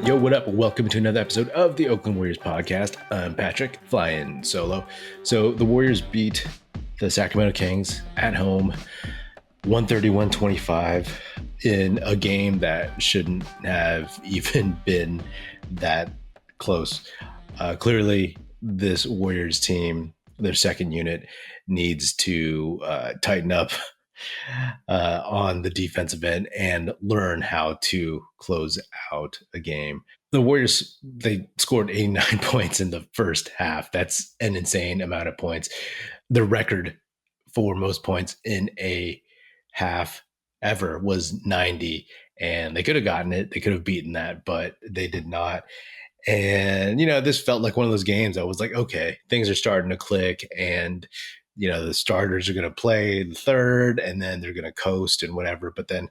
Yo, what up? Welcome to another episode of the Oakland Warriors podcast. I'm Patrick, flying solo. So the Warriors beat the Sacramento Kings at home, 131-25, in a game that shouldn't have even been that close. Clearly, this Warriors team, their second unit, needs to tighten up on the defensive end and learn how to close out a game. The Warriors, they scored 89 points in the first half. That's an insane amount of points. The record for most points in a half ever was 90, and they could have gotten it. They could have beaten that, but they did not. And, this felt like one of those games that was like, okay, things are starting to click, and the starters are going to play the third and then they're going to coast and whatever. But then,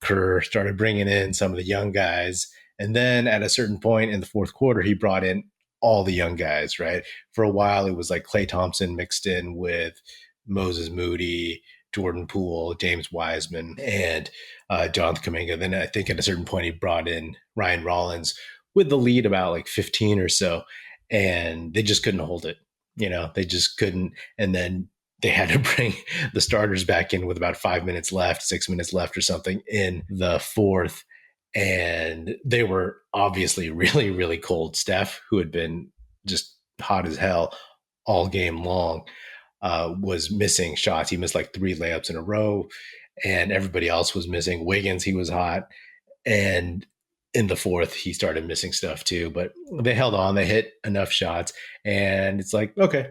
Kerr started bringing in some of the young guys. And then at a certain point in the fourth quarter, he brought in all the young guys, right? For a while, it was like Klay Thompson mixed in with Moses Moody, Jordan Poole, James Wiseman, and Jonathan Kuminga. Then I think at a certain point, he brought in Ryan Rollins with the lead about like 15 or so, and they just couldn't hold it. They just couldn't. And then they had to bring the starters back in with about 6 minutes left or something in the fourth. And they were obviously really, really cold. Steph, who had been just hot as hell all game long, was missing shots. He missed like 3 layups in a row, and everybody else was missing. Wiggins, he was hot. And in the fourth, he started missing stuff too, but they held on. They hit enough shots, and it's like, okay,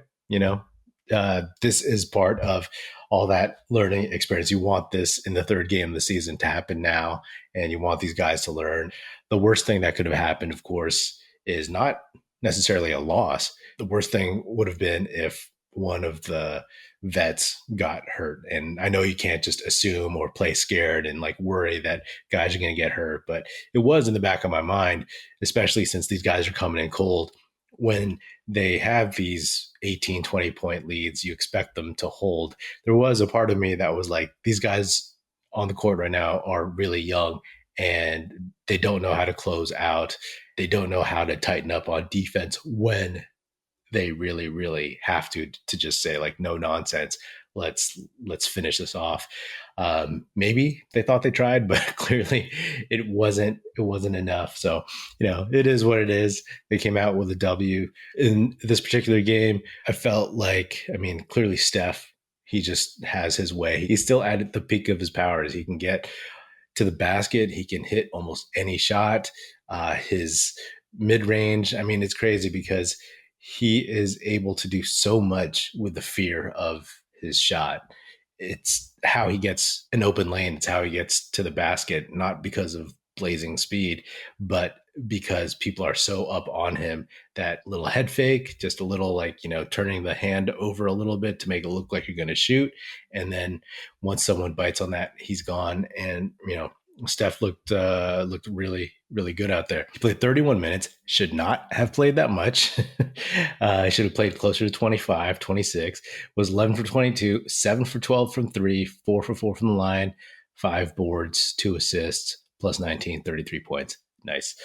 this is part of all that learning experience. You want this in the third game of the season to happen now, and you want these guys to learn. The worst thing that could have happened, of course, is not necessarily a loss. The worst thing would have been if one of the vets got hurt. And I know you can't just assume or play scared and like worry that guys are going to get hurt, but it was in the back of my mind, especially since these guys are coming in cold. When they have these 18, 20 point leads, you expect them to hold. There was a part of me that was like, these guys on the court right now are really young and they don't know how to close out. They don't know how to tighten up on defense when they really, really have to just say like, no nonsense. Let's finish this off. Maybe they thought they tried, but clearly it wasn't enough. So, it is what it is. They came out with a W in this particular game. I felt like, clearly Steph, he just has his way. He's still at the peak of his powers. He can get to the basket. He can hit almost any shot. His mid-range, it's crazy because he is able to do so much with the fear of his shot. It's how he gets an open lane. It's how he gets to the basket, not because of blazing speed, but because people are so up on him. That little head fake, just a little like, turning the hand over a little bit to make it look like you're going to shoot. And then once someone bites on that, he's gone. And, Steph looked really, really good out there. He played 31 minutes, should not have played that much. He should have played closer to 25, 26, was 11 for 22, 7 for 12 from 3, 4 for 4 from the line, 5 boards, 2 assists, plus 19, 33 points. Nice.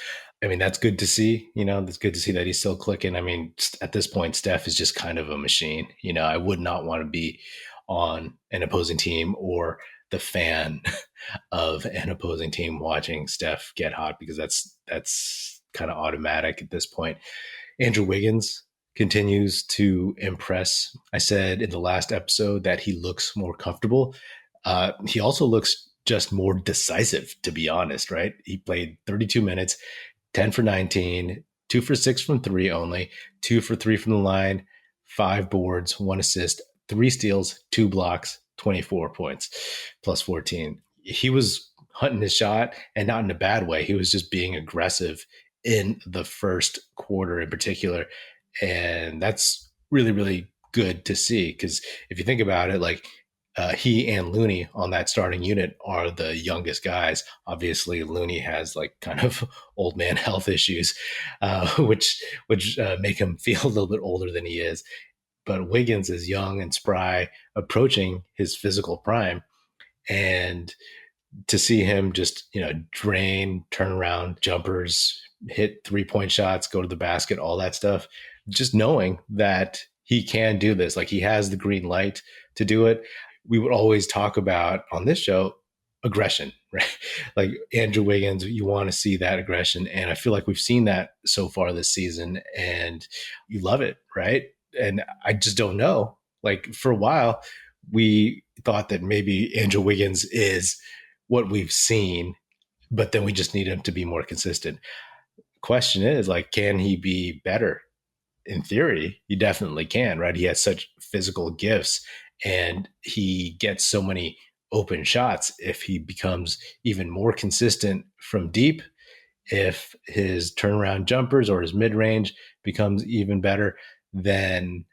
That's good to see. It's good to see that he's still clicking. At this point, Steph is just kind of a machine. I would not want to be on an opposing team or the fan of an opposing team watching Steph get hot, because that's kind of automatic at this point. Andrew Wiggins continues to impress. I said in the last episode that he looks more comfortable. He also looks just more decisive, to be honest, right? He played 32 minutes, 10 for 19, 2 for 6 from 3 only, 2 for 3 from the line, 5 boards, 1 assist, 3 steals, 2 blocks, 24 points, plus 14. He was hunting his shot, and not in a bad way. He was just being aggressive in the first quarter in particular. And that's really, really good to see, because if you think about it, like he and Looney on that starting unit are the youngest guys. Obviously, Looney has like kind of old man health issues, which make him feel a little bit older than he is. But Wiggins is young and spry, approaching his physical prime. And to see him just, drain, turn around jumpers, hit 3-point shots, go to the basket, all that stuff, just knowing that he can do this, like he has the green light to do it. We would always talk about on this show aggression, right? Like Andrew Wiggins, you want to see that aggression. And I feel like we've seen that so far this season, and you love it, right? And I just don't know. Like for a while, we thought that maybe Andrew Wiggins is what we've seen, but then we just need him to be more consistent. Question is, like, can he be better? In theory, he definitely can, right? He has such physical gifts and he gets so many open shots. If he becomes even more consistent from deep, if his turnaround jumpers or his mid range becomes even better, then,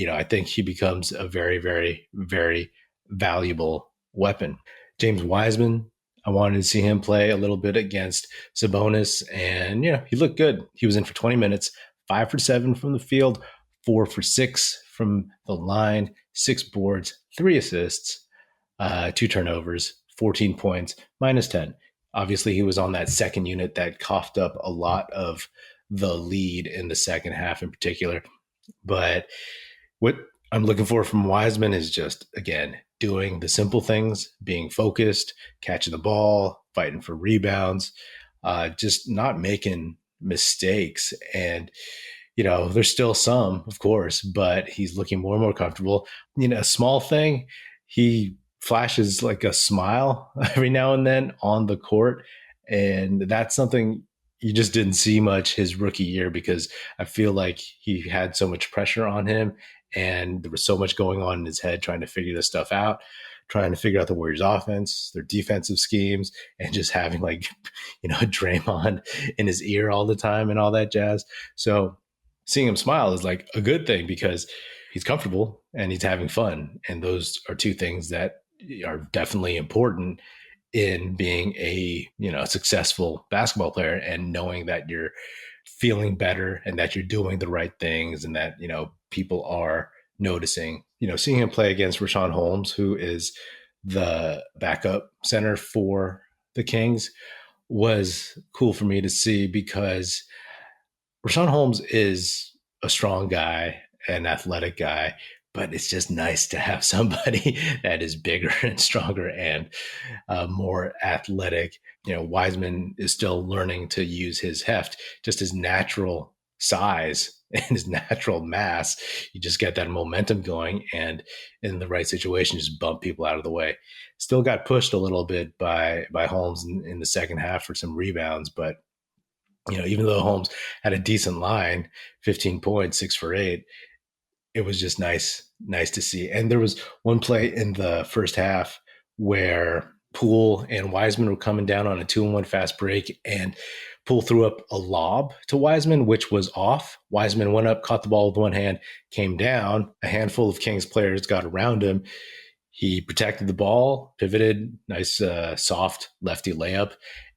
I think he becomes a very, very, very valuable weapon. James Wiseman, I wanted to see him play a little bit against Sabonis, and he looked good. He was in for 20 minutes, 5 for 7 from the field, 4 for 6 from the line, 6 boards, 3 assists, 2 turnovers, 14 points, -10. Obviously, he was on that second unit that coughed up a lot of the lead in the second half in particular. But what I'm looking for from Wiseman is just, again, doing the simple things, being focused, catching the ball, fighting for rebounds, just not making mistakes. And, there's still some, of course, but he's looking more and more comfortable. A small thing, he flashes like a smile every now and then on the court. And that's something you just didn't see much his rookie year, because I feel like he had so much pressure on him and there was so much going on in his head trying to figure this stuff out, trying to figure out the Warriors offense, their defensive schemes, and just having like, Draymond in his ear all the time and all that jazz. So seeing him smile is like a good thing because he's comfortable and he's having fun. And those are two things that are definitely important in being a successful basketball player, and knowing that you're feeling better and that you're doing the right things and that people are noticing. Seeing him play against Richaun Holmes, who is the backup center for the Kings, was cool for me to see, because Richaun Holmes is a strong guy, an athletic guy, but it's just nice to have somebody that is bigger and stronger and more athletic. Wiseman is still learning to use his heft, just his natural size and his natural mass. You just get that momentum going, and in the right situation, just bump people out of the way. Still got pushed a little bit by Holmes in the second half for some rebounds, but even though Holmes had a decent line, 15 points, 6 for 8, it was just nice to see. And there was one play in the first half where Poole and Wiseman were coming down on a 2-on-1 fast break, and Poole threw up a lob to Wiseman, which was off. Wiseman went up, caught the ball with one hand, came down. A handful of Kings players got around him. He protected the ball, pivoted, nice soft lefty layup.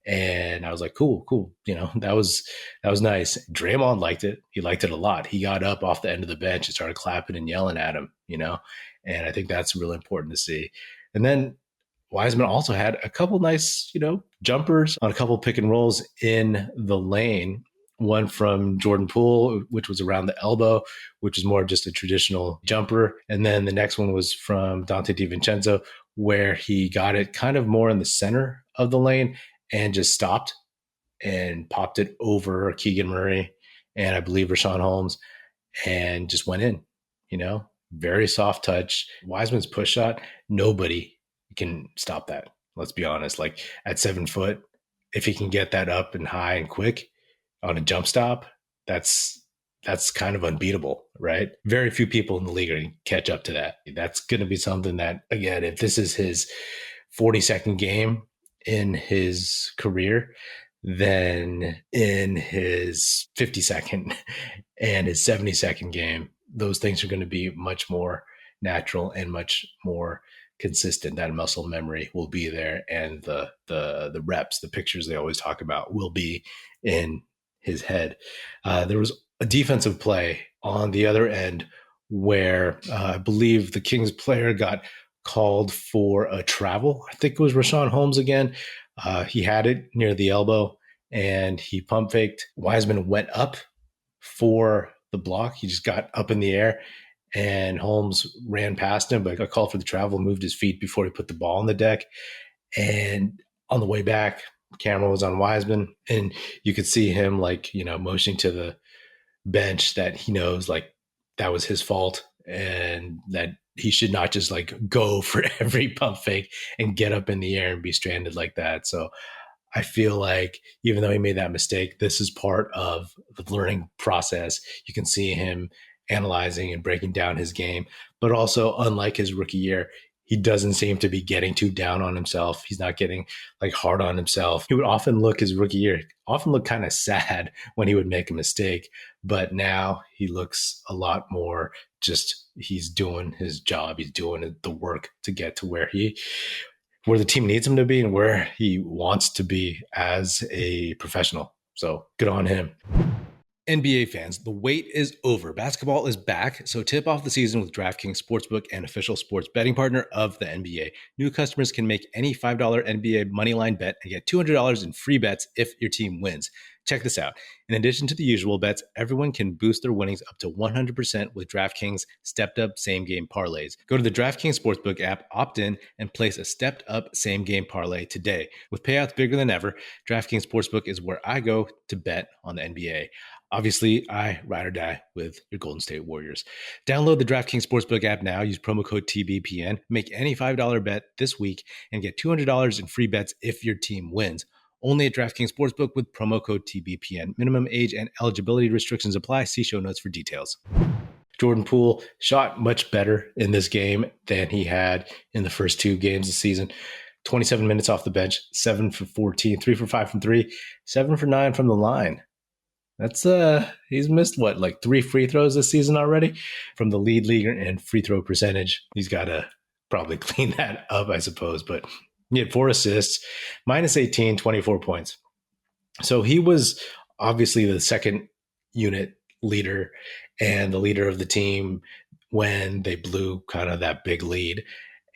And I was like, cool. That was nice. Draymond liked it. He liked it a lot. He got up off the end of the bench and started clapping and yelling at him, and I think that's really important to see. And then Wiseman also had a couple nice, jumpers on a couple pick and rolls in the lane. One from Jordan Poole, which was around the elbow, which is more just a traditional jumper. And then the next one was from Dante DiVincenzo, where he got it kind of more in the center of the lane and just stopped and popped it over Keegan Murray and I believe Richaun Holmes, and just went in, very soft touch. Wiseman's push shot, nobody can stop that. Let's be honest. Like at 7 foot, if he can get that up and high and quick on a jump stop, that's kind of unbeatable, right? Very few people in the league are going to catch up to that. That's going to be something that, again, if this is his 42nd game in his career, then in his 52nd and his 72nd game, those things are going to be much more natural and much more consistent. That muscle memory will be there, and the reps, the pictures they always talk about, will be in his head. There was a defensive play on the other end where I believe the Kings player got called for a travel. I think it was Rashawn Holmes again. He had it near the elbow and he pump faked. Wiseman went up for the block. He just got up in the air and Holmes ran past him, but got called for the travel, moved his feet before he put the ball on the deck. And on the way back, the camera was on Wiseman and you could see him motioning to the bench that he knows that was his fault and that he should not just go for every pump fake and get up in the air and be stranded like that. So I feel like even though he made that mistake, this is part of the learning process. You can see him analyzing and breaking down his game, but also unlike his rookie year, he doesn't seem to be getting too down on himself. He's not getting hard on himself. He would often look his rookie year, kind of sad when he would make a mistake. But now he looks a lot more just he's doing his job. He's doing the work to get to where the team needs him to be and where he wants to be as a professional. So good on him. NBA fans, the wait is over. Basketball is back, so tip off the season with DraftKings Sportsbook, an official sports betting partner of the NBA. New customers can make any $5 NBA moneyline bet and get $200 in free bets if your team wins. Check this out. In addition to the usual bets, everyone can boost their winnings up to 100% with DraftKings stepped-up same-game parlays. Go to the DraftKings Sportsbook app, opt in, and place a stepped-up same-game parlay today. With payouts bigger than ever, DraftKings Sportsbook is where I go to bet on the NBA. Obviously, I ride or die with your Golden State Warriors. Download the DraftKings Sportsbook app now. Use promo code TBPN. Make any $5 bet this week and get $200 in free bets if your team wins. Only at DraftKings Sportsbook with promo code TBPN. Minimum age and eligibility restrictions apply. See show notes for details. Jordan Poole shot much better in this game than he had in the first two games of the season. 27 minutes off the bench, 7 for 14, 3 for 5 from 3, 7 for 9 from the line. That's he's missed 3 free throws this season already from the lead leaguer in free throw percentage. He's got to probably clean that up, I suppose. But he had 4 assists, minus 18, 24 points. So he was obviously the second unit leader and the leader of the team when they blew kind of that big lead.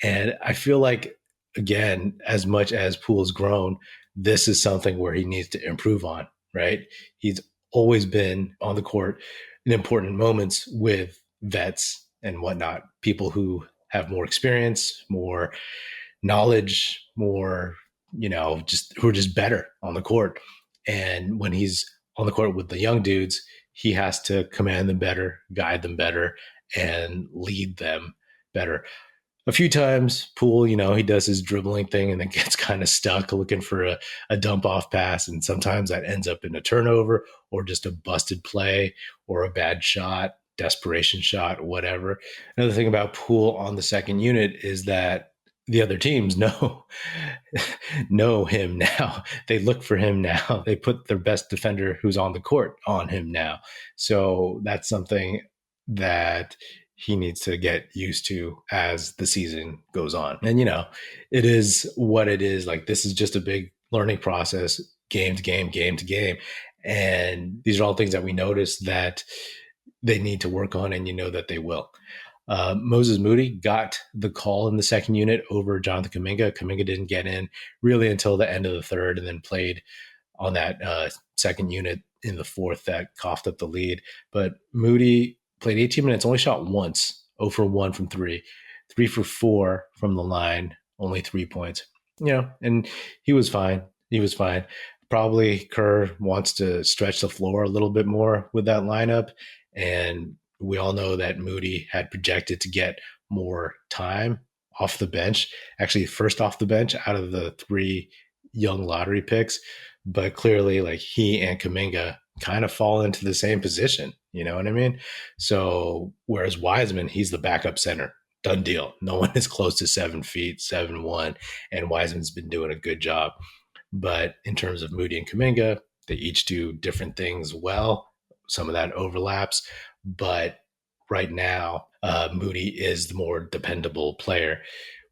And I feel like, again, as much as Poole's grown, this is something where he needs to improve on, right? He's always been on the court in important moments with vets and whatnot, people who have more experience, more knowledge, more, just who are just better on the court. And when he's on the court with the young dudes, he has to command them better, guide them better, and lead them better. A few times, Poole, he does his dribbling thing and then gets kind of stuck looking for a dump off pass. And sometimes that ends up in a turnover or just a busted play or a bad shot, desperation shot, whatever. Another thing about Poole on the second unit is that the other teams know him now. They look for him now. They put their best defender who's on the court on him now. So that's something that he needs to get used to as the season goes on. And, it is what it is. This is just a big learning process, game to game, game to game. And these are all things that we notice that they need to work on, and that they will. Moses Moody got the call in the second unit over Jonathan Kuminga. Kuminga didn't get in really until the end of the third and then played on that second unit in the fourth that coughed up the lead. But Moody played 18 minutes, only shot once, 0 for 1 from 3, 3 for 4 from the line, only 3 points. And he was fine. Probably Kerr wants to stretch the floor a little bit more with that lineup. And we all know that Moody had projected to get more time off the bench, actually first off the bench out of the 3 young lottery picks. But clearly, he and Kuminga kind of fall into the same position. You know what I mean? So whereas Wiseman, he's the backup center. Done deal. No one is close to 7 feet, 7'1", and Wiseman's been doing a good job. But in terms of Moody and Kuminga, they each do different things well. Some of that overlaps. But right now, Moody is the more dependable player.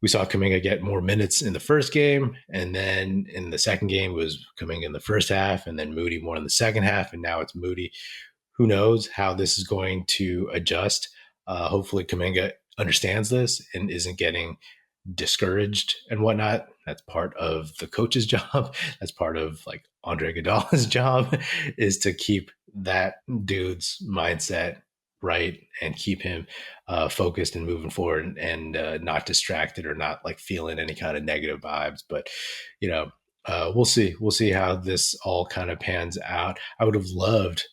We saw Kuminga get more minutes in the first game, and then in the second game was Kuminga in the first half, and then Moody more in the second half, and now it's Moody. Who knows how this is going to adjust? Hopefully Kuminga understands this and isn't getting discouraged and whatnot. That's part of the coach's job. That's part of like Andre Iguodala's job, is to keep that dude's mindset right and keep him focused and moving forward and not distracted or not like feeling any kind of negative vibes. But, we'll see. We'll see how this all kind of pans out. I would have loved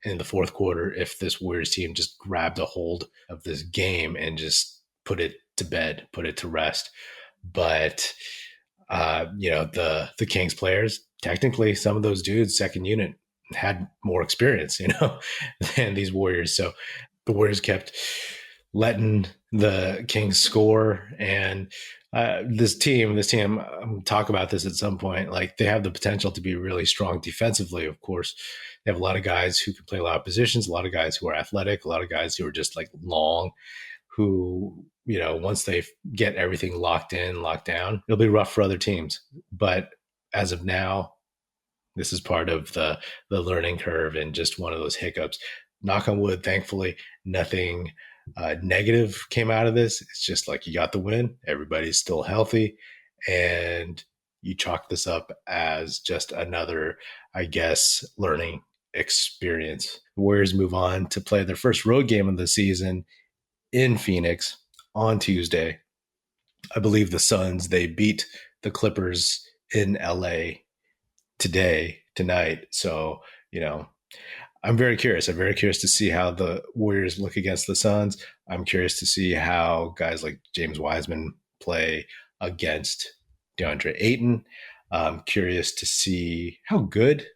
in the fourth quarter if this Warriors team just grabbed a hold of this game and just put it to bed, put it to rest. But the Kings players, technically some of those dudes, second unit, had more experience, than these Warriors. So the Warriors kept letting the Kings score. And this team, I'm talk about this at some point, like they have the potential to be really strong defensively. Of course, they have a lot of guys who can play a lot of positions, a lot of guys who are athletic, a lot of guys who are just like long, who, once they get everything locked down, it'll be rough for other teams. But as of now, this is part of the learning curve and just one of those hiccups. Knock on wood, thankfully, nothing negative came out of this. It's just like you got the win. Everybody's still healthy. And you chalk this up as just another, I guess, learning experience. The Warriors move on to play their first road game of the season in Phoenix on Tuesday. I believe the Suns, they beat the Clippers in LA tonight. So, I'm very curious. I'm very curious to see how the Warriors look against the Suns. I'm curious to see how guys like James Wiseman play against DeAndre Ayton. I'm curious to see how good,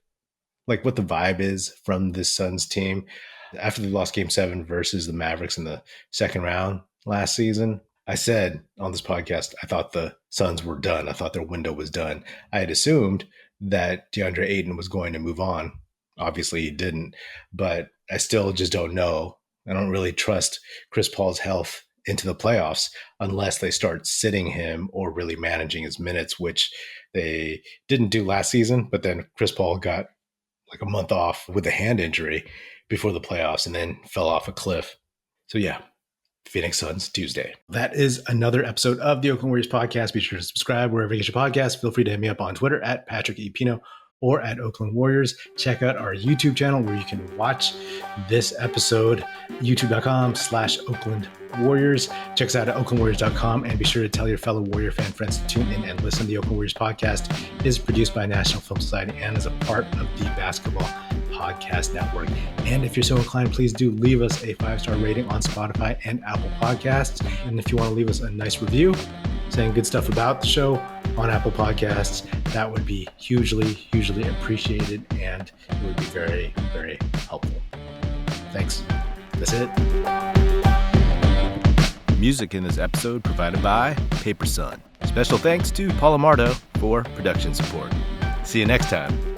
like what the vibe is from this Suns team. After they lost Game 7 versus the Mavericks in the second round last season, I said on this podcast, I thought the Suns were done. I thought their window was done. I had assumed that DeAndre Ayton was going to move on. Obviously he didn't, but I still just don't know. I don't really trust Chris Paul's health into the playoffs unless they start sitting him or really managing his minutes, which they didn't do last season. But then Chris Paul got like a month off with a hand injury before the playoffs and then fell off a cliff. So yeah, Phoenix Suns Tuesday. That is another episode of the Oakland Warriors podcast. Be sure to subscribe wherever you get your podcast. Feel free to hit me up on Twitter at Patrick E. Pino or at Oakland Warriors. Check out our YouTube channel where you can watch this episode, youtube.com/Oakland Warriors. Check us out at oaklandwarriors.com and be sure to tell your fellow Warrior fan friends to tune in and listen. The Oakland Warriors podcast is produced by National Film Society and is a part of the Basketball Podcast Network. And if you're so inclined, please do leave us a 5-star rating on Spotify and Apple Podcasts. And if you want to leave us a nice review saying good stuff about the show on Apple Podcasts, that would be hugely appreciated, and it would be very, very helpful. Thanks. That's it. Music in this episode provided by Paper Sun. Special thanks to Paul Amardo for production support. See you next time.